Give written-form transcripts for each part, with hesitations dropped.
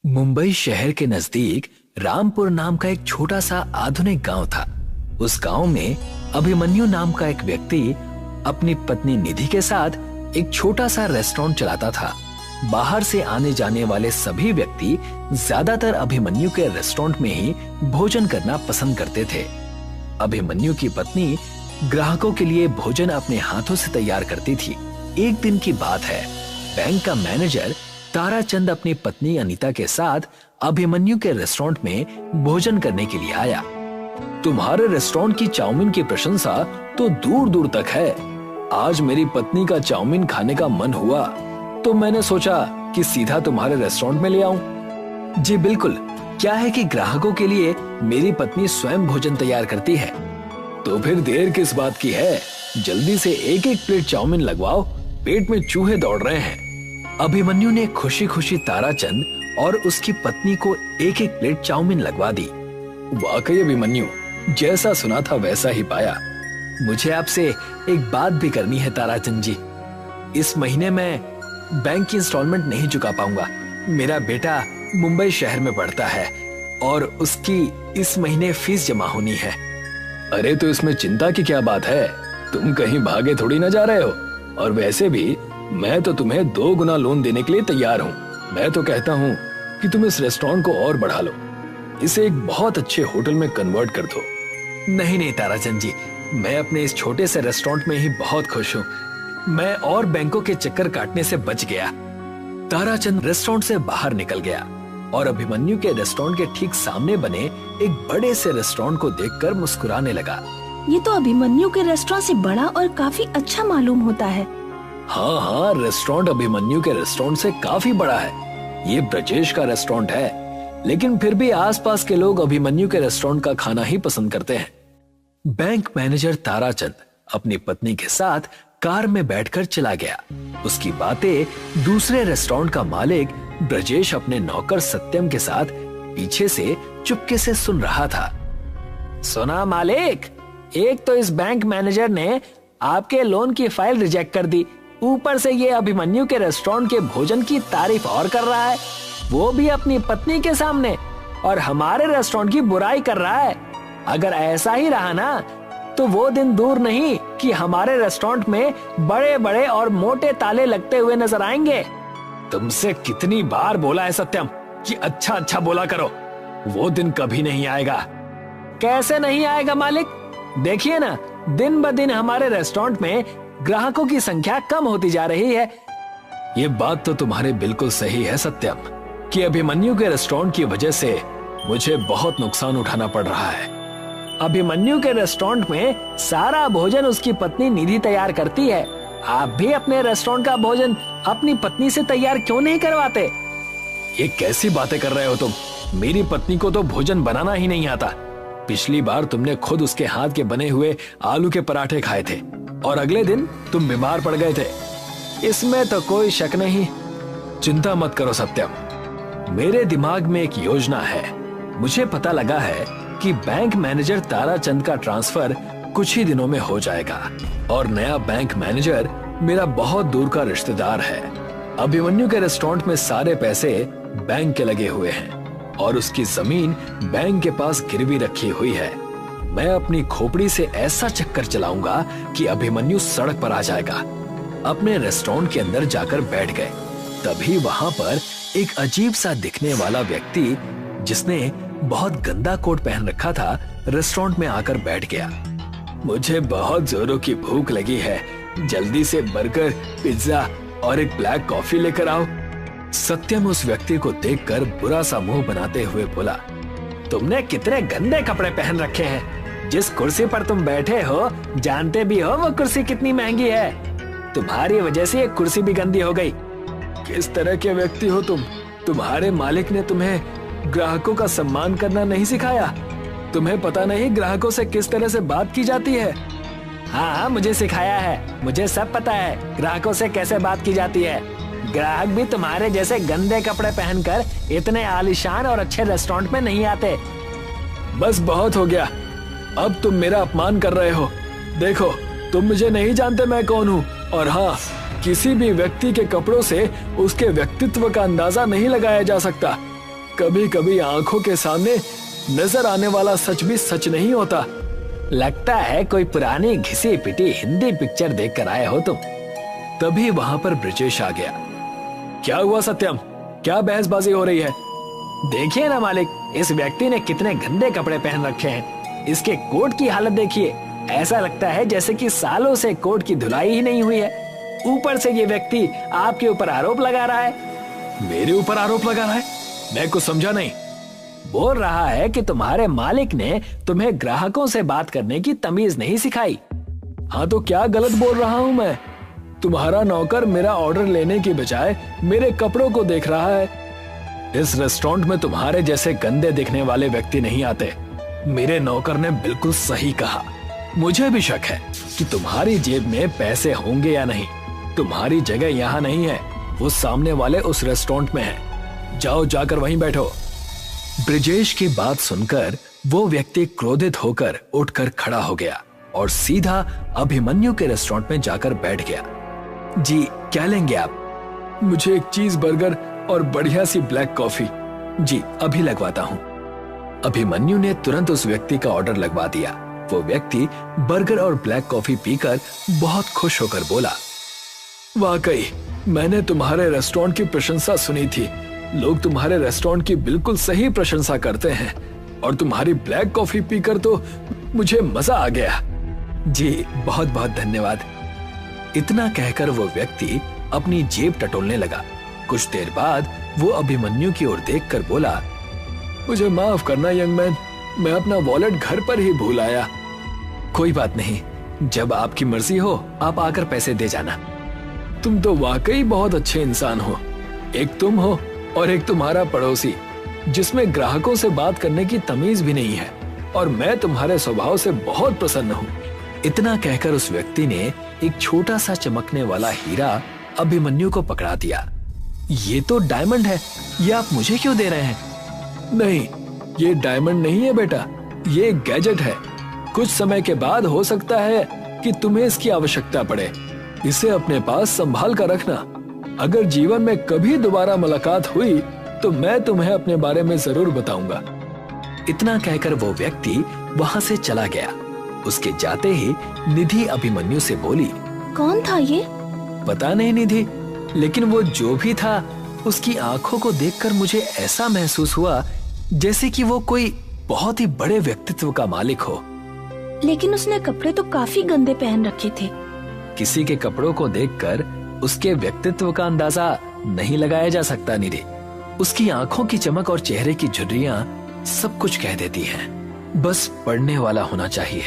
मुंबई शहर के नजदीक रामपुर नाम का एक छोटा सा आधुनिक गांव था। उस गांव में अभिमन्यु नाम का एक व्यक्ति अपनी पत्नी निधि के साथ एक छोटा सा रेस्टोरेंट चलाता था। बाहर से आने जाने वाले सभी व्यक्ति ज्यादातर अभिमन्यु के रेस्टोरेंट में ही भोजन करना पसंद करते थे। अभिमन्यु की पत्नी ग्राहकों के लिए भोजन अपने हाथों से तैयार करती थी। एक दिन की बात है, बैंक का मैनेजर ताराचंद अपनी पत्नी अनीता के साथ अभिमन्यु के रेस्टोरेंट में भोजन करने के लिए आया। तुम्हारे रेस्टोरेंट की चाउमीन की प्रशंसा तो दूर दूर तक है। आज मेरी पत्नी का चाउमीन खाने का मन हुआ तो मैंने सोचा कि सीधा तुम्हारे रेस्टोरेंट में ले आऊं। जी बिल्कुल, क्या है कि ग्राहकों के लिए मेरी पत्नी स्वयं भोजन तैयार करती है। तो फिर देर किस बात की है, जल्दी से एक एक प्लेट चाउमीन लगवाओ, पेट में चूहे दौड़ रहे हैं। अभिमन्यु ने खुशी खुशी ताराचंद और उसकी पत्नी को एक एक प्लेट चाउमीन लगवा दी। वाकई अभिमन्यु, जैसा सुना था वैसा ही पाया। मुझे आपसे एक बात भी करनी है ताराचंद जी। इस महीने मैं बैंक की इंस्टॉलमेंट नहीं चुका पाऊंगा। मेरा बेटा मुंबई शहर में पढ़ता है और उसकी इस महीने फीस जमा होनी है। अरे तो इसमें चिंता की क्या बात है, तुम कहीं भागे थोड़ी ना जा रहे हो। और वैसे भी मैं तो तुम्हें 2 गुना लोन देने के लिए तैयार हूँ। मैं तो कहता हूँ कि तुम इस रेस्टोरेंट को और बढ़ा लो, इसे एक बहुत अच्छे होटल में कन्वर्ट कर दो। नहीं नहीं ताराचंद जी, मैं अपने इस छोटे से रेस्टोरेंट में ही बहुत खुश हूँ। मैं और बैंकों के चक्कर काटने से बच गया। ताराचंद रेस्टोरेंट से बाहर निकल गया और अभिमन्यु के रेस्टोरेंट के ठीक सामने बने एक बड़े से रेस्टोरेंट को देखकर मुस्कुराने लगा। ये तो अभिमन्यु के रेस्टोरेंट से बड़ा और काफी अच्छा मालूम होता है। हाँ हाँ, रेस्टोरेंट अभिमन्यु के रेस्टोरेंट से काफी बड़ा है। ये ब्रजेश का रेस्टोरेंट है, लेकिन फिर भी आसपास के लोग अभिमन्यु के रेस्टोरेंट का खाना ही पसंद करते हैं। बैंक मैनेजर ताराचंद अपनी पत्नी के साथ कार में बैठकर चला गया। उसकी बातें दूसरे रेस्टोरेंट का मालिक ब्रजेश अपने नौकर सत्यम के साथ पीछे से चुपके से सुन रहा था। सुना मालिक, एक तो इस बैंक मैनेजर ने आपके लोन की फाइल रिजेक्ट कर दी, ऊपर से ये अभिमन्यु के रेस्टोरेंट के भोजन की तारीफ और कर रहा है, वो भी अपनी पत्नी के सामने, और हमारे रेस्टोरेंट की बुराई कर रहा है। अगर ऐसा ही रहा ना तो वो दिन दूर नहीं कि हमारे रेस्टोरेंट में बड़े बड़े और मोटे ताले लगते हुए नजर आएंगे। तुमसे कितनी बार बोला है सत्यम कि अच्छा अच्छा बोला करो, वो दिन कभी नहीं आएगा। कैसे नहीं आएगा मालिक? देखिए ना, दिन ब दिन हमारे रेस्टोरेंट में ग्राहकों की संख्या कम होती जा रही है। ये बात तो तुम्हारे बिल्कुल सही है सत्यम, कि अभिमन्यु के रेस्टोरेंट की वजह से मुझे बहुत नुकसान उठाना पड़ रहा है। अभिमन्यु के रेस्टोरेंट में सारा भोजन उसकी पत्नी निधि तैयार करती है। आप भी अपने रेस्टोरेंट का भोजन अपनी पत्नी से तैयार क्यों नहीं करवाते? ये कैसी बातें कर रहे हो तुम? मेरी पत्नी को तो भोजन बनाना ही नहीं आता। पिछली बार तुमने खुद उसके हाथ के बने हुए आलू के पराठे खाए थे और अगले दिन तुम बीमार पड़ गए थे। इसमें तो कोई शक नहीं। चिंता मत करो सत्यम, मेरे दिमाग में एक योजना है। मुझे पता लगा है कि बैंक मैनेजर ताराचंद का ट्रांसफर कुछ ही दिनों में हो जाएगा और नया बैंक मैनेजर मेरा बहुत दूर का रिश्तेदार है। अभिमन्यु के रेस्टोरेंट में सारे पैसे बैंक के लगे हुए हैं और उसकी जमीन बैंक के पास गिरवी रखी हुई है। मैं अपनी खोपड़ी से ऐसा चक्कर चलाऊंगा कि अभिमन्यु सड़क पर आ जाएगा। अपने रेस्टोरेंट के अंदर जाकर बैठ गए। तभी वहां पर एक अजीब सा दिखने वाला व्यक्ति, जिसने बहुत गंदा कोट पहन रखा था, रेस्टोरेंट में आकर बैठ गया। मुझे बहुत जोरों की भूख लगी है, जल्दी से बर्गर, पिज्जा और एक ब्लैक कॉफी लेकर आओ। सत्यम उस व्यक्ति को देखकर बुरा सा मुंह बनाते हुए बोला, तुमने कितने गंदे कपड़े पहन रखे हैं। जिस कुर्सी पर तुम बैठे हो, जानते भी हो वो कुर्सी कितनी महंगी है। तुम्हारी वजह से ये कुर्सी भी गंदी हो गई। किस तरह के व्यक्ति हो तुम? तुम्हारे मालिक ने तुम्हें ग्राहकों का सम्मान करना नहीं सिखाया? तुम्हें पता नहीं ग्राहकों से किस तरह से बात की जाती है? हाँ, मुझे सिखाया है, मुझे सब पता है ग्राहकों से कैसे बात की जाती है। ग्राहक भी तुम्हारे जैसे गंदे कपड़े पहनकर इतने आलीशान और अच्छे रेस्टोरेंट में नहीं आते। बस बहुत हो गया, अब तुम मेरा अपमान कर रहे हो। देखो, तुम मुझे नहीं जानते मैं कौन हूँ, और हाँ, किसी भी व्यक्ति के कपड़ों से उसके व्यक्तित्व का अंदाजा नहीं लगाया जा सकता। कभी कभी आंखों के सामने नजर आने वाला सच भी सच नहीं होता। लगता है कोई पुरानी घिसी पिटी हिंदी पिक्चर देखकर आए हो तुम। तभी वहां पर ब्रिजेश आ गया। क्या हुआ सत्यम, क्या बहसबाजी हो रही है? देखिए ना मालिक, इस व्यक्ति ने कितने गंदे कपड़े पहन रखे हैं। इसके कोट की हालत देखिए, ऐसा लगता है जैसे कि सालों से कोट की धुलाई ही नहीं हुई है। ऊपर से ये व्यक्ति आपके ऊपर आरोप लगा रहा है। मेरे ऊपर आरोप लगा रहा है? मैं कुछ समझा नहीं। बोल रहा है कि तुम्हारे मालिक ने तुम्हें ग्राहकों से बात करने की तमीज नहीं सिखाई। हाँ तो क्या गलत बोल रहा हूँ मैं? तुम्हारा नौकर मेरा ऑर्डर लेने की बजाय मेरे कपड़ों को देख रहा है। इस रेस्टोरेंट में तुम्हारे जैसे गंदे दिखने वाले व्यक्ति नहीं आते। मेरे नौकर ने बिल्कुल सही कहा। मुझे भी शक है कि तुम्हारी जेब में पैसे होंगे या नहीं। तुम्हारी जगह यहाँ नहीं है, वो सामने वाले उस रेस्टोरेंट में है। जाओ, जाकर वहीं बैठो। ब्रिजेश की बात सुनकर वो व्यक्ति क्रोधित होकर उठकर खड़ा हो गया और सीधा अभिमन्यु के रेस्टोरेंट में जाकर बैठ गया। जी, क्या लेंगे आप? मुझे एक चीज बर्गर और बढ़िया सी ब्लैक कॉफी। जी, अभी लगवाता हूँ। अभिमन्यु ने तुरंत उस व्यक्ति का ऑर्डर लगवा दिया। वो व्यक्ति बर्गर और ब्लैक कॉफी पीकर बहुत खुश होकर बोला, वाकई मैंने तुम्हारे रेस्टोरेंट की प्रशंसा सुनी थी। लोग तुम्हारे रेस्टोरेंट की बिल्कुल सही प्रशंसा करते हैं और तुम्हारी ब्लैक कॉफी पीकर तो मुझे मजा आ गया। जी, बहुत बहुत धन्यवाद। इतना कहकर वो व्यक्ति अपनी जेब टटोलने लगा। कुछ देर बाद वो अभिमन्यु की ओर देखकर बोला, मुझे माफ करना यंग मैन, मैं अपना वॉलेट घर पर ही भूल आया। कोई बात नहीं, जब आपकी मर्जी हो आप आकर पैसे दे जाना। तुम तो वाकई बहुत अच्छे इंसान हो। एक तुम हो और एक तुम्हारा पड़ोसी, जिसमें ग्राहकों से बात करने की तमीज भी नहीं है, और मैं तुम्हारे स्वभाव से बहुत प्रसन्न हूँ। इतना कहकर उस व्यक्ति ने एक छोटा सा चमकने वाला हीरा अभिमन्यु को पकड़ा दिया। ये तो डायमंड है, ये आप मुझे क्यों दे रहे हैं? नहीं, ये डायमंड नहीं है बेटा, ये एक गैजेट है। कुछ समय के बाद हो सकता है कि तुम्हें इसकी आवश्यकता पड़े। इसे अपने पास संभाल कर रखना। अगर जीवन में कभी दोबारा मुलाकात हुई तो मैं तुम्हें अपने बारे में जरूर बताऊंगा। इतना कहकर वो व्यक्ति वहां से चला गया। उसके जाते ही निधि अभिमन्यु से बोली, कौन था ये? पता नहीं निधि, लेकिन वो जो भी था उसकी आंखों को देखकर मुझे ऐसा महसूस हुआ जैसे कि वो कोई बहुत ही बड़े व्यक्तित्व का मालिक हो। लेकिन उसने कपड़े तो काफी गंदे पहन रखे थे। किसी के कपड़ों को देखकर उसके व्यक्तित्व का अंदाजा नहीं लगाया जा सकता निधि। उसकी आंखों की चमक और चेहरे की झुर्रियां सब कुछ कह देती हैं। बस पढ़ने वाला होना चाहिए।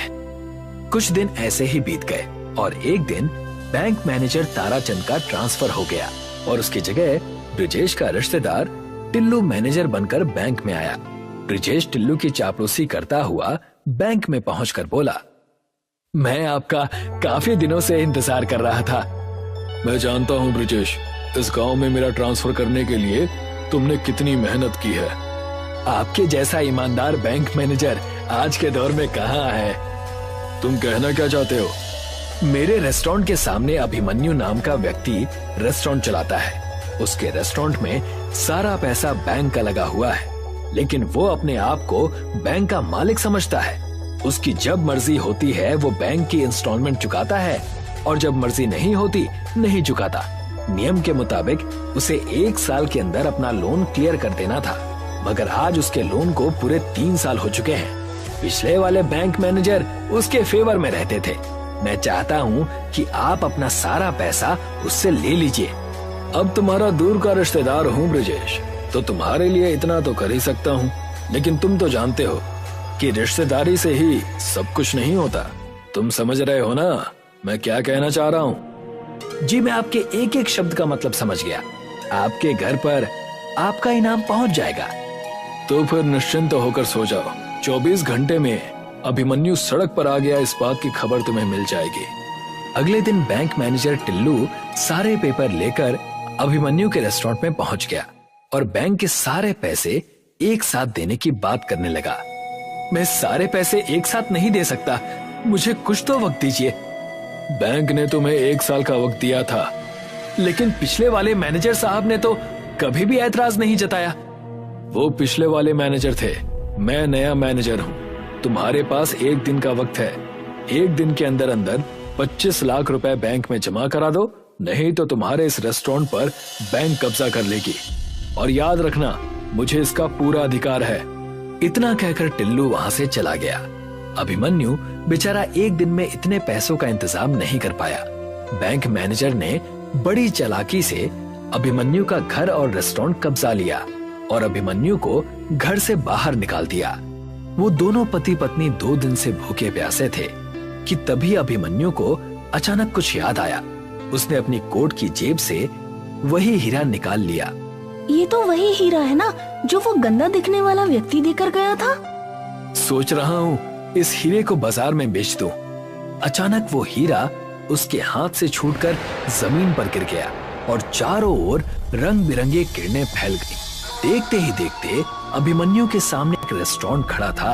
कुछ दिन ऐसे ही बीत गए और एक दिन बैंक मैनेजर ताराचंद का ट्रांसफर हो गया और उसकी जगह ब्रिजेश का रिश्तेदार टिल्लू मैनेजर बनकर बैंक में आया। ब्रिजेश टिल्लू की चापलूसी करता हुआ बैंक में पहुंचकर बोला, मैं आपका काफी दिनों से इंतजार कर रहा था। मैं जानता हूं ब्रिजेश, इस गांव में मेरा ट्रांसफर करने के लिए तुमने कितनी मेहनत की है। आपके जैसा ईमानदार बैंक मैनेजर आज के दौर में कहां है। तुम कहना क्या चाहते हो? मेरे रेस्टोरेंट के सामने अभिमन्यु नाम का व्यक्ति रेस्टोरेंट चलाता है। उसके रेस्टोरेंट में सारा पैसा बैंक का लगा हुआ है, लेकिन वो अपने आप को बैंक का मालिक समझता है। उसकी जब मर्जी होती है वो बैंक की इंस्टॉलमेंट चुकाता है और जब मर्जी नहीं होती नहीं चुकाता। नियम के मुताबिक उसे 1 साल के अंदर अपना लोन क्लियर कर देना था, मगर आज उसके लोन को पूरे 3 साल हो चुके हैं। पिछले वाले बैंक मैनेजर उसके फेवर में रहते थे। मैं चाहता हूँ कि आप अपना सारा पैसा उससे ले लीजिए। अब तुम्हारा दूर का रिश्तेदार हूँ ब्रिजेश, तो तुम्हारे लिए इतना तो कर ही सकता हूँ, लेकिन तुम तो जानते हो कि रिश्तेदारी से ही सब कुछ नहीं होता। तुम समझ रहे हो ना मैं क्या कहना चाह रहा हूँ? जी, मैं आपके एक एक शब्द का मतलब समझ गया। आपके घर पर आपका इनाम पहुंच जाएगा। तो फिर निश्चिंत होकर सो जाओ। 24 घंटे में अभिमन्यु सड़क पर आ गया, इस बात की खबर तुम्हें मिल जाएगी। अगले दिन बैंक मैनेजर टिल्लू सारे पेपर लेकर अभिमन्यु के रेस्टोरेंट में पहुंच गया और बैंक के सारे पैसे एक साथ देने की बात करने लगा। मैं सारे पैसे एक साथ नहीं दे सकता, मुझे कुछ तो वक्त दीजिए। बैंक ने तुम्हें 1 साल का वक्त दिया था, लेकिन पिछले वाले मैनेजर साहब ने तो कभी भी ऐतराज नहीं जताया। वो पिछले वाले मैनेजर थे, मैं नया मैनेजर हूँ। तुम्हारे पास 1 दिन का वक्त है। 1 दिन के अंदर अंदर 25 लाख रुपए बैंक में जमा करा दो, नहीं तो तुम्हारे इस रेस्टोरेंट पर बैंक कब्जा कर लेगी। और याद रखना, मुझे इसका पूरा अधिकार है। इतना कहकर टिल्लू वहां से चला गया। अभिमन्यु बेचारा 1 दिन में इतने पैसों का इंतजाम नहीं कर पाया। बैंक मैनेजर ने बड़ी चालाकी से अभिमन्यु का घर और रेस्टोरेंट कब्जा लिया और अभिमन्यु को घर से बाहर निकाल दिया। वो दोनों पति पत्नी 2 दिन से भूखे प्यासे थे कि तभी अभिमन्यु को अचानक कुछ याद आया। उसने अपनी कोट की जेब से वही हीरा निकाल लिया। ये तो वही हीरा है ना जो वो गंदा दिखने वाला व्यक्ति देकर गया था। सोच रहा हूँ इस हीरे को बाजार में बेच दूं। अचानक वो हीरा उसके हाथ से छूटकर जमीन पर गिर गया और चारों ओर रंग बिरंगे किरणें फैल गई। देखते ही देखते अभिमन्यु के सामने एक रेस्टोरेंट खड़ा था।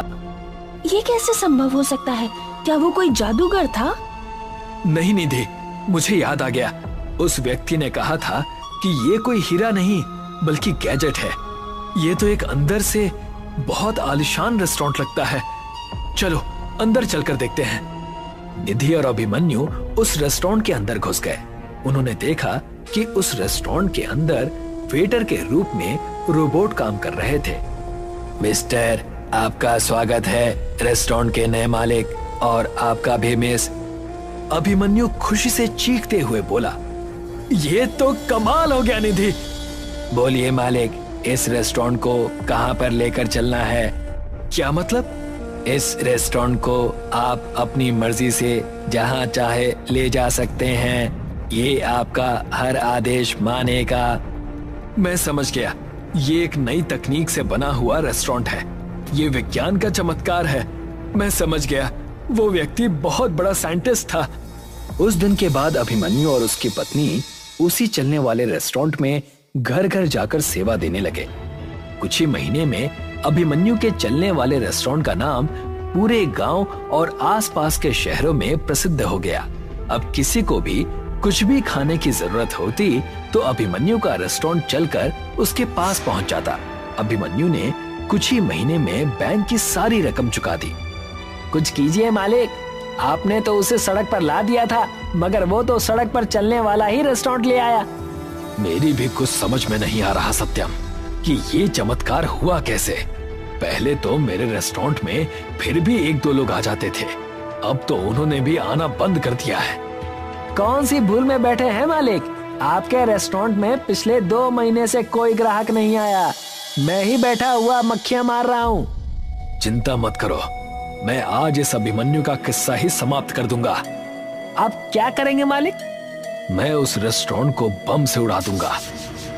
ये कैसे संभव हो सकता है? क्या वो कोई जादूगर था? नहीं निधि, मुझे याद आ गया। उस व्यक्ति ने कहा था कि ये कोई हीरा नहीं बल्कि गैजेट है। ये तो एक अंदर से बहुत आलीशान रेस्टोरेंट लगता है। चलो अंदर चलकर देखते हैं। निधि और अभिमन्यु उस रेस्टोरेंट के अंदर घुस गए। उन्होंने देखा कि उस रेस्टोरेंट के अंदर वेटर के रूप में रोबोट काम कर रहे थे। मिस्टर, आपका स्वागत है रेस्टोरेंट के नए मालिक और आपका भी मिस। अभिमन्यु खुशी से चीखते हुए बोला, ये तो कमाल हो गया निधि। बोलिए मालिक, इस रेस्टोरेंट को कहां पर लेकर चलना है? क्या मतलब? इस रेस्टोरेंट को आप अपनी मर्जी से जहां चाहे ले जा सकते हैं। ये आपका हर आदेश मानेगा। मैं समझ गया, ये एक नई तकनीक से बना हुआ रेस्टोरेंट है। ये विज्ञान का चमत्कार है। मैं समझ गया, वो व्यक्ति बहुत बड़ा साइंटिस्ट था। उस दिन के बाद अभिमन्यु और उसकी पत्नी उसी चलने वाले रेस्टोरेंट में घर घर जाकर सेवा देने लगे। कुछ ही महीने में अभिमन्यु के चलने वाले रेस्टोरेंट का नाम पूरे गांव और आसपास के शहरों में प्रसिद्ध हो गया। अब किसी को भी कुछ भी खाने की जरूरत होती तो अभिमन्यु का रेस्टोरेंट चलकर उसके पास पहुंच जाता। अभिमन्यु ने कुछ ही महीने में बैंक की सारी रकम चुका दी। कुछ कीजिए मालिक, आपने तो उसे सड़क पर ला दिया था, मगर वो तो सड़क पर चलने वाला ही रेस्टोरेंट ले आया। मेरी भी कुछ समझ में नहीं आ रहा सत्यम कि ये चमत्कार हुआ कैसे। पहले तो मेरे रेस्टोरेंट में फिर भी 1-2 लोग आ जाते थे, अब तो उन्होंने भी आना बंद कर दिया है। कौन सी भूल में बैठे हैं मालिक? आपके रेस्टोरेंट में पिछले 2 महीने से कोई ग्राहक नहीं आया। मैं ही बैठा हुआ मक्खियां मार रहा हूँ। चिंता मत करो, मैं आज इस अभिमन्यु का किस्सा ही समाप्त कर दूंगा। आप क्या करेंगे मालिक? मैं उस रेस्टोरेंट को बम से उड़ा दूंगा।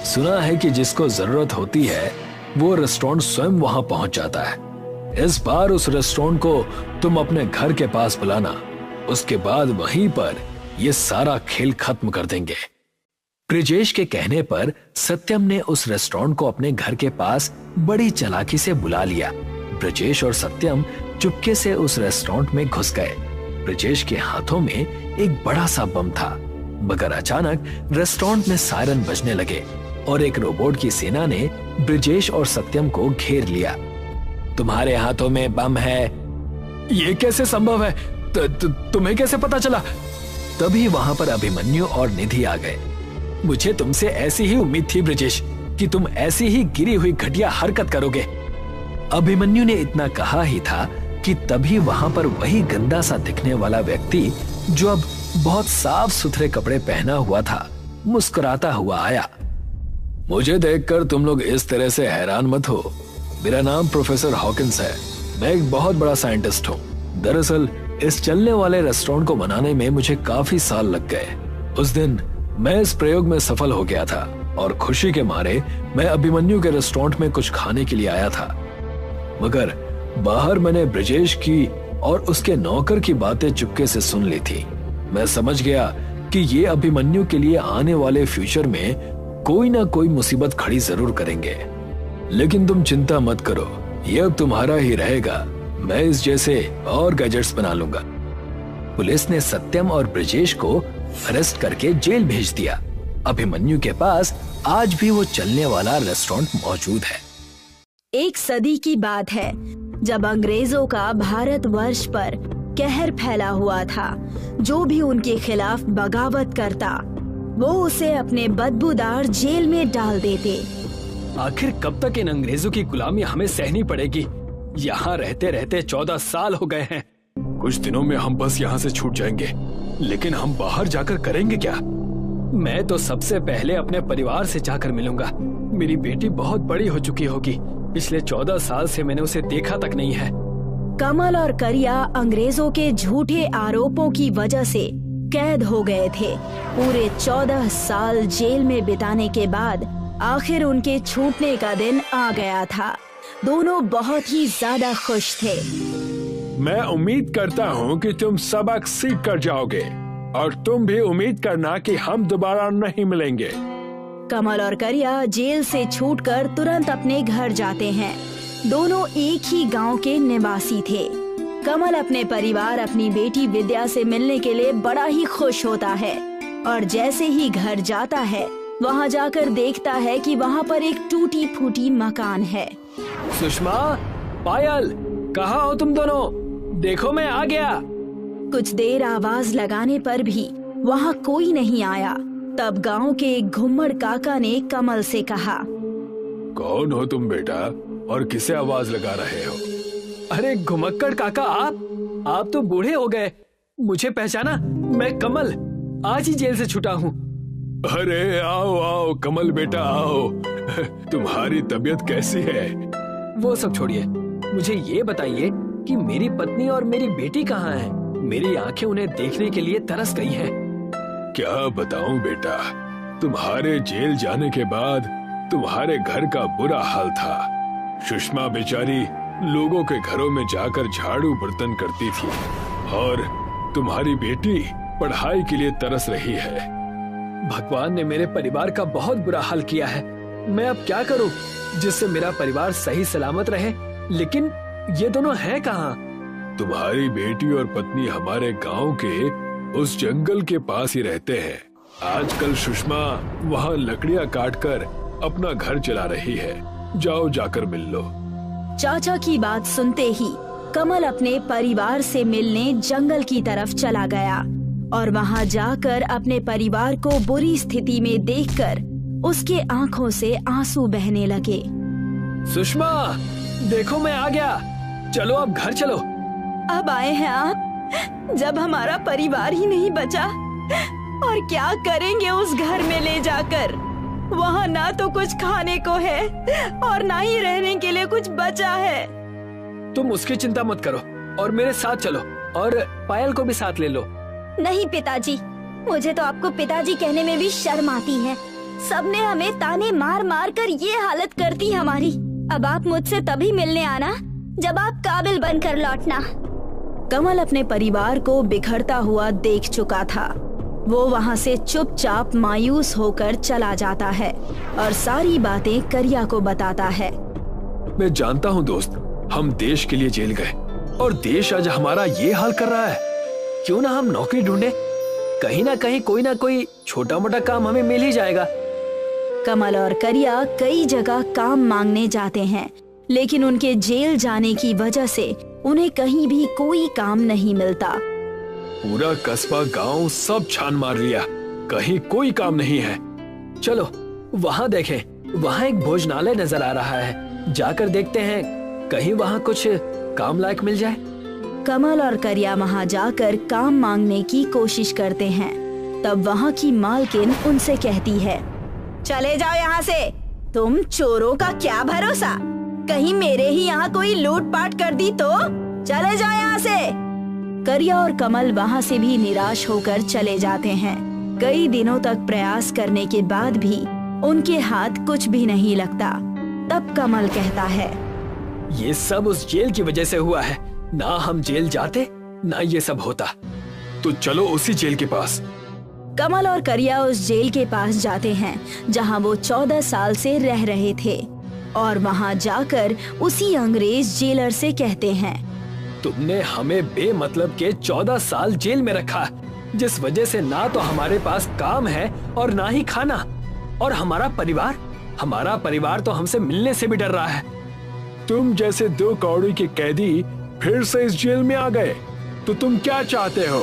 सुना है कि जिसको जरूरत होती है वो रेस्टोरेंट स्वयं वहां पहुंच जाता है। इस बार उस रेस्टोरेंट को तुम अपने घर के पास बुलाना, उसके बाद वहीं पर ये सारा खेल खत्म कर देंगे। ब्रिजेश के कहने पर सत्यम ने उस रेस्टोरेंट को अपने घर के पास बड़ी चालाकी से बुला लिया। ब्रिजेश और सत्यम चुपके से उस रेस्टोरेंट में घुस गए। ब्रिजेश के हाथों में एक बड़ा सा बम था, मगर अचानक रेस्टोरेंट में सायरन बजने लगे और एक रोबोट की सेना ने ब्रिजेश और सत्यम को घेर लिया। तुम्हारे हाथों में बम है? ये कैसे संभव है? तुम्हें कैसे पता चला? तभी वहां पर अभिमन्यु और निधि आ गए। मुझे तुमसे ऐसी ही उम्मीद थी ब्रिजेश कि तुम ऐसी ही गिरी हुई घटिया हरकत करोगे। अभिमन्यु ने इतना कहा ही था कि तभी वहां पर वही गंदा सा दिखने वाला व्यक्ति, जो अब बहुत साफ सुथरे कपड़े पहना हुआ था, मुस्कुराता हुआ आया। मुझे देखकर तुम लोग इस तरह से हैरान मत हो। मेरा नाम प्रोफेसर हॉकिंस है। मैं एक बहुत बड़ा साइंटिस्ट हूँ। दरअसल इस चलने वाले रेस्टोरेंट को बनाने में मुझे काफी साल लग गए। उस दिन मैं इस प्रयोग में सफल हो गया था और खुशी के मारे मैं अभिमन्यु के रेस्टोरेंट में कुछ खाने के लिए आया था, मगर बाहर मैंने ब्रिजेश की और उसके नौकर की बातें चुपके से सुन ली थी। मैं समझ गया कि ये अभिमन्यु के लिए आने वाले फ्यूचर में कोई ना कोई मुसीबत खड़ी जरूर करेंगे। लेकिन तुम चिंता मत करो, ये अब तुम्हारा ही रहेगा। मैं इस जैसे और गैजेट्स बना लूंगा। पुलिस ने सत्यम और ब्रिजेश को अरेस्ट करके जेल भेज दिया। अभिमन्यु के पास आज भी वो चलने वाला रेस्टोरेंट मौजूद है। एक सदी की बात है जब अंग्रेजों का भारतवर्ष पर कहर फैला हुआ था। जो भी उनके खिलाफ बगावत करता वो उसे अपने बदबूदार जेल में डाल देते। आखिर कब तक इन अंग्रेजों की गुलामी हमें सहनी पड़ेगी? यहाँ रहते रहते 14 साल हो गए हैं। कुछ दिनों में हम बस यहाँ से छूट जाएंगे, लेकिन हम बाहर जाकर करेंगे क्या? मैं तो सबसे पहले अपने परिवार से जाकर मिलूंगा। मेरी बेटी बहुत बड़ी हो चुकी होगी। पिछले 14 साल से मैंने उसे देखा तक नहीं है। कमल और करिया अंग्रेजों के झूठे आरोपों की वजह से कैद हो गए थे। पूरे 14 साल जेल में बिताने के बाद आखिर उनके छूटने का दिन आ गया था। दोनों बहुत ही ज्यादा खुश थे। मैं उम्मीद करता हूँ कि तुम सबक सीख कर जाओगे और तुम भी उम्मीद करना कि हम दोबारा नहीं मिलेंगे। कमल और करिया जेल से छूटकर तुरंत अपने घर जाते हैं। दोनों एक ही गांव के निवासी थे। कमल अपने परिवार, अपनी बेटी विद्या से मिलने के लिए बड़ा ही खुश होता है और जैसे ही घर जाता है वहां जाकर देखता है कि वहां पर एक टूटी फूटी मकान है। सुषमा, पायल, कहाँ हो तुम दोनों? देखो मैं आ गया। कुछ देर आवाज लगाने पर भी वहां कोई नहीं आया। तब गांव के एक घुम्मड़ काका ने कमल से कहा, कौन हो तुम बेटा और किसे आवाज लगा रहे हो? अरे घुमक्कड़ काका, आप तो बूढ़े हो गए। मुझे पहचाना? मैं कमल, आज ही जेल से छूटा हूँ। अरे आओ आओ कमल बेटा आओ। तुम्हारी तबीयत कैसी है? वो सब छोड़िए, मुझे ये बताइए कि मेरी पत्नी और मेरी बेटी कहाँ है? मेरी आंखें उन्हें देखने के लिए तरस गई हैं। क्या बताऊं बेटा, तुम्हारे जेल जाने के बाद तुम्हारे घर का बुरा हाल था। सुषमा बेचारी लोगों के घरों में जाकर झाड़ू बर्तन करती थी और तुम्हारी बेटी पढ़ाई के लिए तरस रही है। भगवान ने मेरे परिवार का बहुत बुरा हाल किया है। मैं अब क्या करूं जिससे मेरा परिवार सही सलामत रहे? लेकिन ये दोनों हैं कहाँ? तुम्हारी बेटी और पत्नी हमारे गांव के उस जंगल के पास ही रहते हैं। आजकल सुषमा वहाँ लकड़ियाँ काटकर अपना घर चला रही है। जाओ जाकर मिल लो। चाचा की बात सुनते ही कमल अपने परिवार से मिलने जंगल की तरफ चला गया और वहां जाकर अपने परिवार को बुरी स्थिति में देखकर उसके आंखों से आंसू बहने लगे। सुषमा, देखो मैं आ गया। चलो अब घर चलो। अब आए हैं आप, जब हमारा परिवार ही नहीं बचा? और क्या करेंगे उस घर में ले जाकर? वहाँ ना तो कुछ खाने को है और ना ही रहने के लिए कुछ बचा है। तुम उसकी चिंता मत करो और मेरे साथ चलो और पायल को भी साथ ले लो। नहीं पिताजी, मुझे तो आपको पिताजी कहने में भी शर्म आती है। सबने हमें ताने मार मार कर ये हालत कर दी हमारी। अब आप मुझसे तभी मिलने आना जब आप काबिल बनकर लौटना। कमल अपने परिवार को बिखरता हुआ देख चुका था। वो वहाँ से चुपचाप मायूस होकर चला जाता है और सारी बातें करिया को बताता है। मैं जानता हूँ दोस्त, हम देश के लिए जेल गए और देश आज हमारा ये हाल कर रहा है। क्यों ना हम नौकरी ढूंढे? कहीं ना कहीं कोई ना कोई छोटा मोटा काम हमें मिल ही जाएगा। कमल और करिया कई जगह काम मांगने जाते हैं, लेकिन उनके जेल जाने की वजह से उन्हें कहीं भी कोई काम नहीं मिलता। पूरा कस्बा गांव सब छान मार लिया, कहीं कोई काम नहीं है। चलो वहाँ देखें, वहाँ एक भोजनालय नजर आ रहा है। जाकर देखते हैं, कहीं वहाँ कुछ काम लायक मिल जाए। कमल और करिया वहाँ जाकर काम मांगने की कोशिश करते हैं। तब वहाँ की मालकिन उनसे कहती है, चले जाओ यहाँ से। तुम चोरों का क्या भरोसा? कहीं मेरे ही यहाँ कोई लूटपाट कर दी तो? चले जाओ यहाँ से। करिया और कमल वहाँ से भी निराश होकर चले जाते हैं। कई दिनों तक प्रयास करने के बाद भी उनके हाथ कुछ भी नहीं लगता। तब कमल कहता है, ये सब उस जेल की वजह से हुआ है। ना हम जेल जाते ना ये सब होता। तो चलो उसी जेल के पास। कमल और करिया उस जेल के पास जाते हैं जहां वो 14 साल से रह रहे थे और वहां जाकर उसी अंग्रेज जेलर से कहते हैं, तुमने हमें बेमतलब के 14 साल जेल में रखा, जिस वजह से ना तो हमारे पास काम है और ना ही खाना। और हमारा परिवार तो हमसे मिलने से भी डर रहा है। तुम जैसे 2 कौड़ी के कैदी फिर से इस जेल में आ गए, तो तुम क्या चाहते हो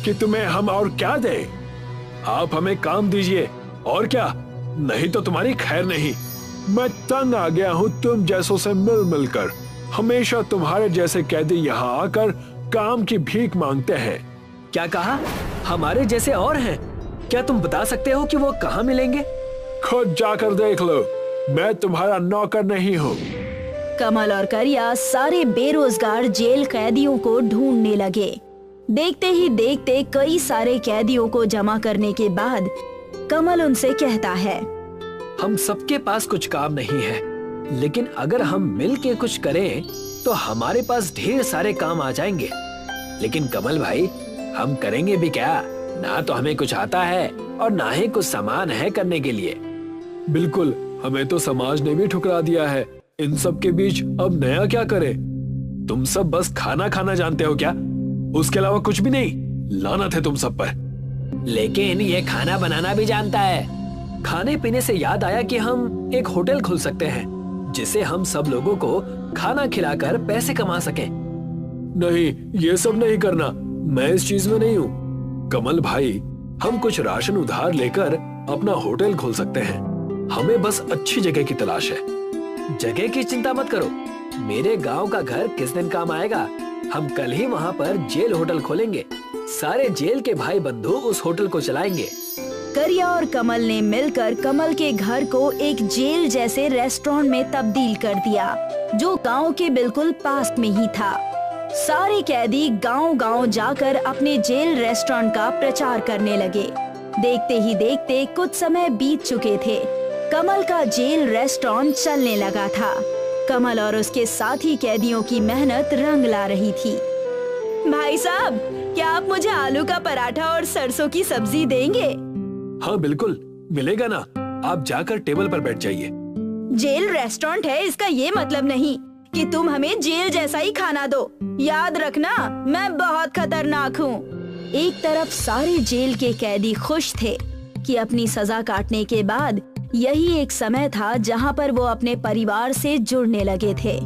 कि तुम्हें हम और क्या दें? आप हमें काम दीजिए और क्या, नहीं तो तुम्हारी खैर नहीं। मैं तंग आ गया हूँ तुम जैसों से मिल मिलकर। हमेशा तुम्हारे जैसे कैदी यहाँ आकर काम की भीख मांगते हैं। क्या कहा? हमारे जैसे और हैं? क्या तुम बता सकते हो कि वो कहाँ मिलेंगे? खुद जाकर देख लो, मैं तुम्हारा नौकर नहीं हूँ। कमल और करिया सारे बेरोजगार जेल कैदियों को ढूंढने लगे। देखते ही देखते कई सारे कैदियों को जमा करने के बाद कमल उनसे कहता है, हम सबके पास कुछ काम नहीं है, लेकिन अगर हम मिल के कुछ करें तो हमारे पास ढेर सारे काम आ जाएंगे। लेकिन कमल भाई, हम करेंगे भी क्या? ना तो हमें कुछ आता है और ना ही कुछ सामान है करने के लिए। बिल्कुल, हमें तो समाज ने भी ठुकरा दिया है। इन सब के बीच अब नया क्या करें? तुम सब बस खाना खाना जानते हो क्या? उसके अलावा कुछ भी नहीं? लानत है तुम सब पर। लेकिन ये खाना बनाना भी जानता है। खाने पीने से याद आया कि हम एक होटल खोल सकते हैं, जिसे हम सब लोगों को खाना खिलाकर पैसे कमा सकें। नहीं, ये सब नहीं करना, मैं इस चीज में नहीं हूँ। कमल भाई, हम कुछ राशन उधार लेकर अपना होटल खोल सकते हैं। हमें बस अच्छी जगह की तलाश है। जगह की चिंता मत करो, मेरे गांव का घर किस दिन काम आएगा। हम कल ही वहाँ पर जेल होटल खोलेंगे। सारे जेल के भाई बंधु उस होटल को चलाएंगे। करिया और कमल ने मिलकर कमल के घर को एक जेल जैसे रेस्टोरेंट में तब्दील कर दिया, जो गांव के बिल्कुल पास में ही था। सारे कैदी गांव-गांव जाकर अपने जेल रेस्टोरेंट का प्रचार करने लगे। देखते ही देखते कुछ समय बीत चुके थे। कमल का जेल रेस्टोरेंट चलने लगा था। कमल और उसके साथी कैदियों की मेहनत रंग ला रही थी। भाई साहब, क्या आप मुझे आलू का पराठा और सरसों की सब्जी देंगे? हाँ बिल्कुल, मिलेगा ना। आप जाकर टेबल पर बैठ जाइए। जेल रेस्टोरेंट है, इसका ये मतलब नहीं कि तुम हमें जेल जैसा ही खाना दो। याद रखना, मैं बहुत खतरनाक हूँ। एक तरफ सारे जेल के कैदी खुश थे कि अपनी सजा काटने के बाद यही एक समय था जहाँ पर वो अपने परिवार से जुड़ने लगे थे।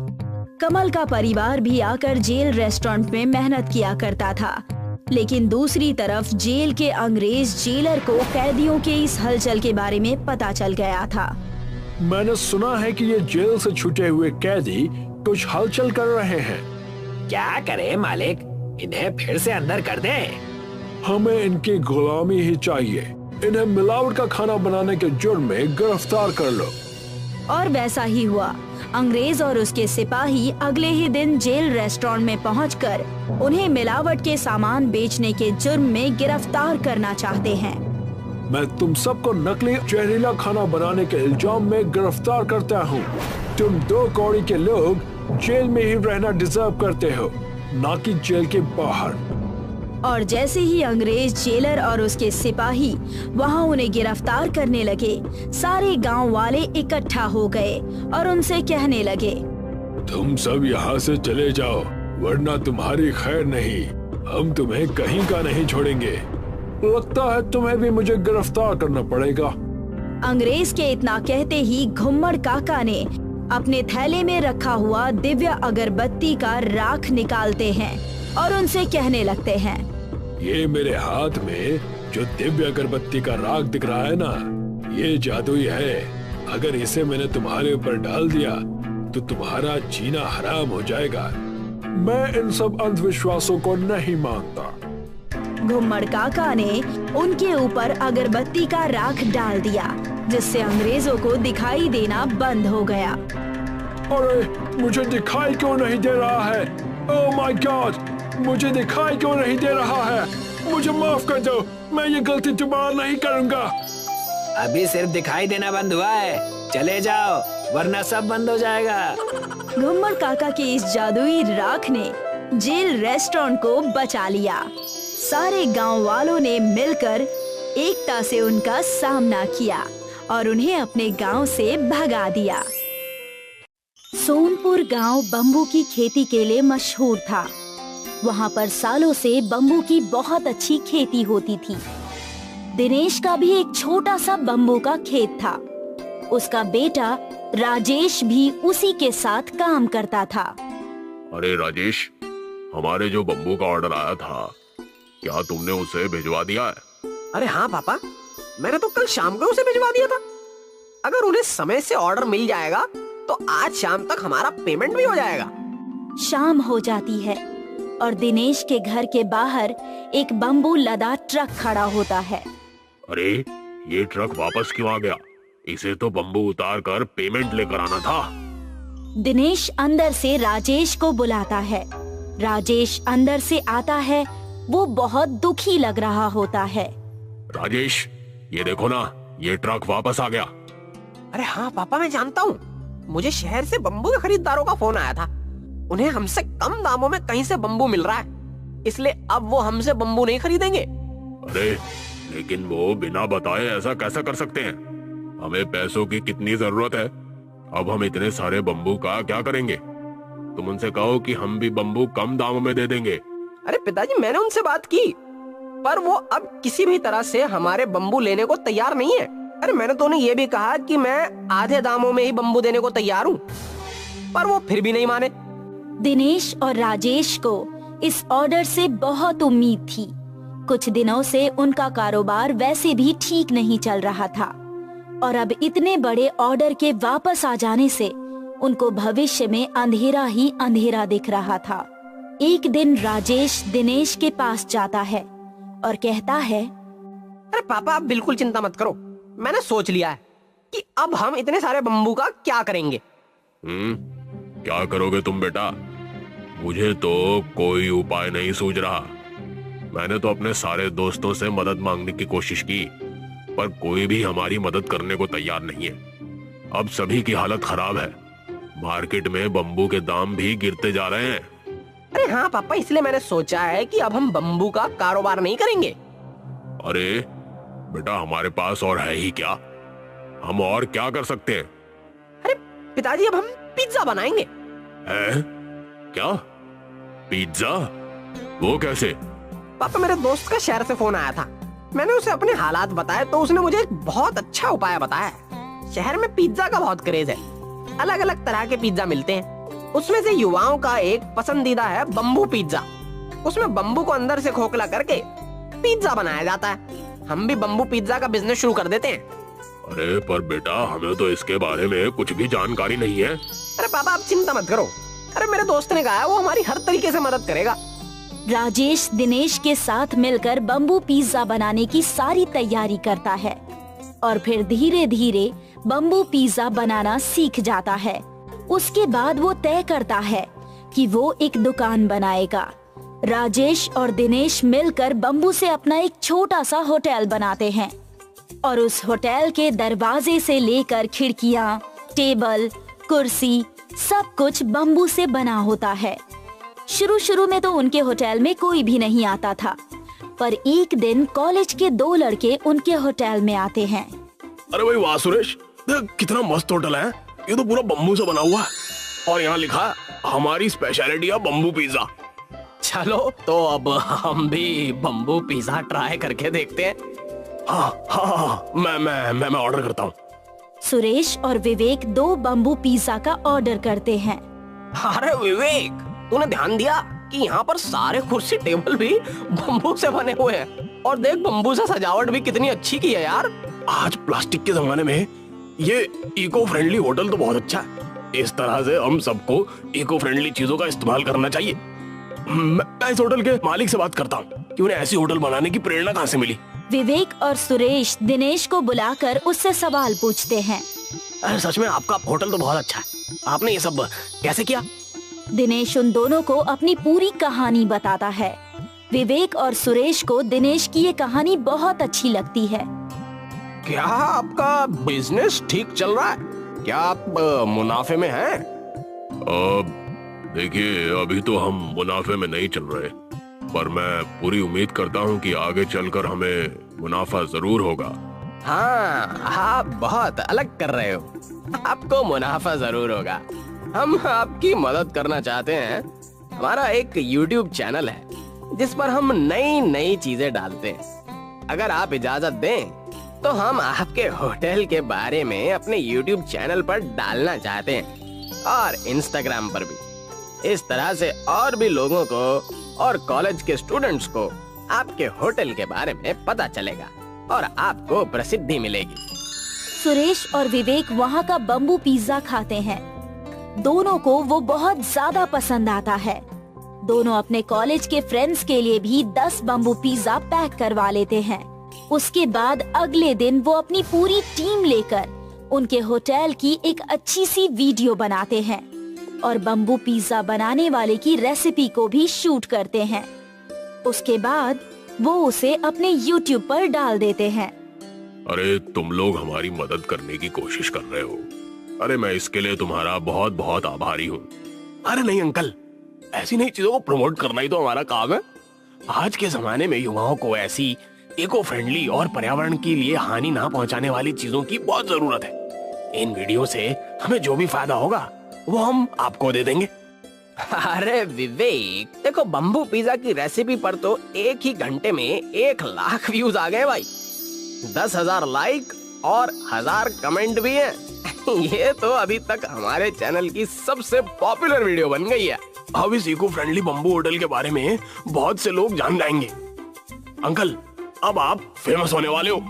कमल का परिवार भी आकर जेल रेस्टोरेंट में मेहनत किया करता था, लेकिन दूसरी तरफ जेल के अंग्रेज जेलर को कैदियों के इस हलचल के बारे में पता चल गया था। मैंने सुना है कि ये जेल से छूटे हुए कैदी कुछ हलचल कर रहे हैं। क्या करें मालिक, इन्हें फिर से अंदर कर दें? हमें इनकी गुलामी ही चाहिए। इन्हें मिलावट का खाना बनाने के जुर्म में गिरफ्तार कर लो। और वैसा ही हुआ। अंग्रेज और उसके सिपाही अगले ही दिन जेल रेस्टोरेंट में पहुंचकर उन्हें मिलावट के सामान बेचने के जुर्म में गिरफ्तार करना चाहते हैं। मैं तुम सबको नकली जहरीला खाना बनाने के इल्जाम में गिरफ्तार करता हूँ। तुम 2 कौड़ी के लोग जेल में ही रहना डिजर्व करते हो, ना कि जेल के बाहर। और जैसे ही अंग्रेज जेलर और उसके सिपाही वहां उन्हें गिरफ्तार करने लगे, सारे गांव वाले इकट्ठा हो गए और उनसे कहने लगे, तुम सब यहाँ से चले जाओ, वरना तुम्हारी खैर नहीं। हम तुम्हें कहीं का नहीं छोड़ेंगे। लगता है तुम्हें भी मुझे गिरफ्तार करना पड़ेगा। अंग्रेज के इतना कहते ही घुम्मड़ काका ने अपने थैले में रखा हुआ दिव्य अगरबत्ती का राख निकालते हैं और उनसे कहने लगते हैं, ये मेरे हाथ में जो दिव्य अगरबत्ती का राख दिख रहा है ना, ये जादुई है। अगर इसे मैंने तुम्हारे ऊपर डाल दिया तो तुम्हारा जीना हराम हो जाएगा। मैं इन सब अंधविश्वासों को नहीं मानता। घुम्मड़ काका ने उनके ऊपर अगरबत्ती का राख डाल दिया, जिससे अंग्रेजों को दिखाई देना बंद हो गया। अरे, मुझे दिखाई क्यों नहीं दे रहा है? ओह माय गॉड, मुझे दिखाई क्यों नहीं दे रहा है? मुझे माफ कर दो, मैं ये गलती दोबारा नहीं करूंगा। अभी सिर्फ दिखाई देना बंद हुआ है, चले जाओ वरना सब बंद हो जाएगा। घुम्मड़ काका की इस जादुई राख ने जेल रेस्टोरेंट को बचा लिया। सारे गांव वालों ने मिलकर एकता से उनका सामना किया और उन्हें अपने गांव से भगा दिया। सोनपुर गांव बम्बू की खेती के लिए मशहूर था। वहाँ पर सालों से बम्बू की बहुत अच्छी खेती होती थी। दिनेश का भी एक छोटा सा बम्बू का खेत था। उसका बेटा राजेश भी उसी के साथ काम करता था। अरे राजेश, हमारे जो बम्बू का ऑर्डर आया था, क्या तुमने उसे भिजवा दिया है? अरे हाँ पापा, मैंने तो कल शाम को उसे भिजवा दिया था। अगर उन्हें समय से ऑर्डर मिल जाएगा तो आज शाम तक हमारा पेमेंट भी हो जाएगा। शाम हो जाती है और दिनेश के घर के बाहर एक बम्बू लदा ट्रक खड़ा होता है। अरे ये ट्रक वापस क्यों आ गया? इसे तो बम्बू उतार कर पेमेंट लेकर आना था। दिनेश अंदर से राजेश को बुलाता है। राजेश अंदर से आता है। वो बहुत दुखी लग रहा होता है। राजेश, ये देखो ना, ये ट्रक वापस आ गया। अरे हाँ पापा, मैं जानता हूँ। मुझे शहर से बम्बू के खरीदारों का फोन आया था। उन्हें हमसे कम दामों में कहीं से बम्बू मिल रहा है, इसलिए अब वो हमसे बम्बू नहीं खरीदेंगे। अरे लेकिन वो बिना बताए ऐसा कैसा कर सकते हैं? हमें पैसों की कितनी जरूरत है। अब हम इतने सारे बम्बू का क्या करेंगे? तुम उनसे कहो कि हम भी बम्बू कम दामों में दे देंगे। अरे पिताजी, मैंने उनसे बात की, पर वो अब किसी भी तरह से हमारे बम्बू लेने को तैयार नहीं है। अरे मैंने तो उन्हें ये भी कहा कि मैं आधे दामों में ही बम्बू देने को तैयार हूँ, पर वो फिर भी नहीं माने। दिनेश और राजेश को इस ऑर्डर से बहुत उम्मीद थी। कुछ दिनों से उनका कारोबार वैसे भी ठीक नहीं चल रहा था और अब इतने बड़े ऑर्डर के वापस आ जाने से उनको भविष्य में अंधेरा ही अंधेरा दिख रहा था। एक दिन राजेश दिनेश के पास जाता है और कहता है, अरे पापा, आप बिल्कुल चिंता मत करो। मैंने सोच लिया है कि अब हम इतने सारे बम्बू का क्या करेंगे। क्या करोगे तुम बेटा? मुझे तो कोई उपाय नहीं सूझ रहा। मैंने तो अपने सारे दोस्तों से मदद मांगने की कोशिश की, पर कोई भी हमारी मदद करने को तैयार नहीं है। अब सभी की हालत खराब है। मार्केट में बम्बू के दाम भी गिरते जा रहे हैं। अरे हाँ पापा, इसलिए मैंने सोचा है कि अब हम बम्बू का कारोबार नहीं करेंगे। अरे बेटा, हमारे पास और है ही क्या? हम और क्या कर सकते हैं? अरे पिताजी, अब हम पिज्जा बनाएंगे। है? क्या? पिज्जा? वो कैसे? पापा, मेरे दोस्त का शहर से फोन आया था। मैंने उसे अपने हालात बताए तो उसने मुझे एक बहुत अच्छा उपाय बताया। शहर में पिज्जा का बहुत क्रेज है। अलग अलग तरह के पिज्जा मिलते हैं। उसमें से युवाओं का एक पसंदीदा है बम्बू पिज्जा। उसमें बम्बू को अंदर से खोखला करके पिज्जा बनाया जाता है। हम भी बम्बू पिज्जा का बिजनेस शुरू कर देते हैं। अरे पर बेटा, हमें तो इसके बारे में कुछ भी जानकारी नहीं है। अरे पापा, आप चिंता मत करो। अरे मेरे दोस्त ने कहा है वो हमारी हर तरीके से मदद करेगा। राजेश दिनेश के साथ मिलकर बम्बू पिज्जा बनाने की सारी तैयारी करता है और फिर धीरे धीरे बम्बू पिज्जा बनाना सीख जाता है। उसके बाद वो तय करता है कि वो एक दुकान बनाएगा। राजेश और दिनेश मिलकर बम्बू से अपना एक छोटा सा होटल बनाते हैं और उस होटल के दरवाजे से लेकर खिड़कियाँ, टेबल, कुर्सी सब कुछ बम्बू से बना होता है। शुरू में तो उनके होटल में कोई भी नहीं आता था, पर एक दिन कॉलेज के 2 लड़के उनके होटल में आते हैं। अरे भाई वाह सुरेश, कितना मस्त होटल है। ये तो पूरा बम्बू से बना हुआ है और यहाँ लिखा है हमारी स्पेशलिटी है बम्बू पिज्जा। चलो तो अब हम भी बम्बू पिज्जा ट्राई करके देखते हैं। हाँ, मैं ऑर्डर करता हूँ। सुरेश और विवेक 2 बम्बू पिज्जा का ऑर्डर करते हैं। अरे विवेक, तूने ध्यान दिया कि यहाँ पर सारे कुर्सी टेबल भी बम्बू से बने हुए हैं और देख बम्बू से सजावट भी कितनी अच्छी की है यार। आज प्लास्टिक के जमाने में ये इको फ्रेंडली होटल तो बहुत अच्छा है। इस तरह से हम सबको इको फ्रेंडली चीजों का इस्तेमाल करना चाहिए। मैं इस होटल के मालिक से बात करता हूँ कि उन्हें ऐसी होटल बनाने की प्रेरणा कहाँ से मिली। विवेक और सुरेश दिनेश को बुलाकर उससे सवाल पूछते हैं। अरे सच में आपका होटल तो बहुत अच्छा है। आपने ये सब कैसे किया? दिनेश उन दोनों को अपनी पूरी कहानी बताता है। विवेक और सुरेश को दिनेश की ये कहानी बहुत अच्छी लगती है। क्या आपका बिजनेस ठीक चल रहा है? क्या आप मुनाफे में हैं? देखिए, अभी तो हम मुनाफे में नहीं चल रहे, पर मैं पूरी उम्मीद करता हूँ कि आगे चलकर हमें मुनाफा जरूर होगा। हाँ, आप बहुत अलग कर रहे हो। आपको मुनाफा जरूर होगा। हम आपकी मदद करना चाहते हैं। हमारा एक YouTube चैनल है जिस पर हम नई नई चीजें डालते हैं। अगर आप इजाजत दें तो हम आपके होटल के बारे में अपने YouTube चैनल पर डालना चाहते हैं और Instagram पर भी। इस तरह से और भी लोगों को और कॉलेज के स्टूडेंट्स को आपके होटल के बारे में पता चलेगा और आपको प्रसिद्धि मिलेगी। सुरेश और विवेक वहाँ का बम्बू पिज्जा खाते हैं। दोनों को वो बहुत ज्यादा पसंद आता है। दोनों अपने कॉलेज के फ्रेंड्स के लिए भी 10 बम्बू पिज्जा पैक करवा लेते हैं। उसके बाद अगले दिन वो अपनी पूरी टीम लेकर उनके होटल की एक अच्छी सी वीडियो बनाते हैं और बम्बू पिज्जा बनाने वाले की रेसिपी को भी शूट करते हैं। उसके बाद वो उसे अपने YouTube पर डाल देते हैं। अरे तुम लोग हमारी मदद करने की कोशिश कर रहे हो। अरे मैं इसके लिए तुम्हारा बहुत बहुत आभारी हूँ। अरे नहीं अंकल, ऐसी नई चीजों को प्रमोट करना ही तो हमारा काम है। आज के जमाने में युवाओं को ऐसी इको फ्रेंडली और पर्यावरण के लिए हानि ना पहुंचाने वाली चीजों की बहुत जरूरत है। इन वीडियो से हमें जो भी फायदा होगा वो हम आपको दे देंगे। अरे विवेक, देखो बम्बू पिज्जा की रेसिपी पर तो एक ही घंटे में 1 लाख व्यूज आ गए भाई। 10,000 लाइक और 1000 कमेंट भी हैं। ये तो अभी तक हमारे चैनल की सबसे पॉपुलर वीडियो बन गई है। अब इस इको फ्रेंडली बम्बू होटल के बारे में बहुत से लोग जान जाएंगे। अंकल, अब आप फेमस होने वाले हो।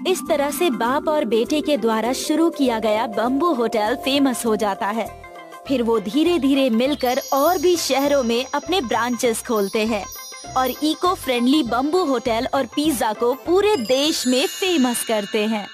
इस तरह से बाप और बेटे के द्वारा शुरू किया गया बम्बू होटल फेमस हो जाता है। फिर वो धीरे धीरे मिलकर और भी शहरों में अपने ब्रांचेस खोलते हैं और इको फ्रेंडली बम्बू होटल और पिज्जा को पूरे देश में फेमस करते हैं।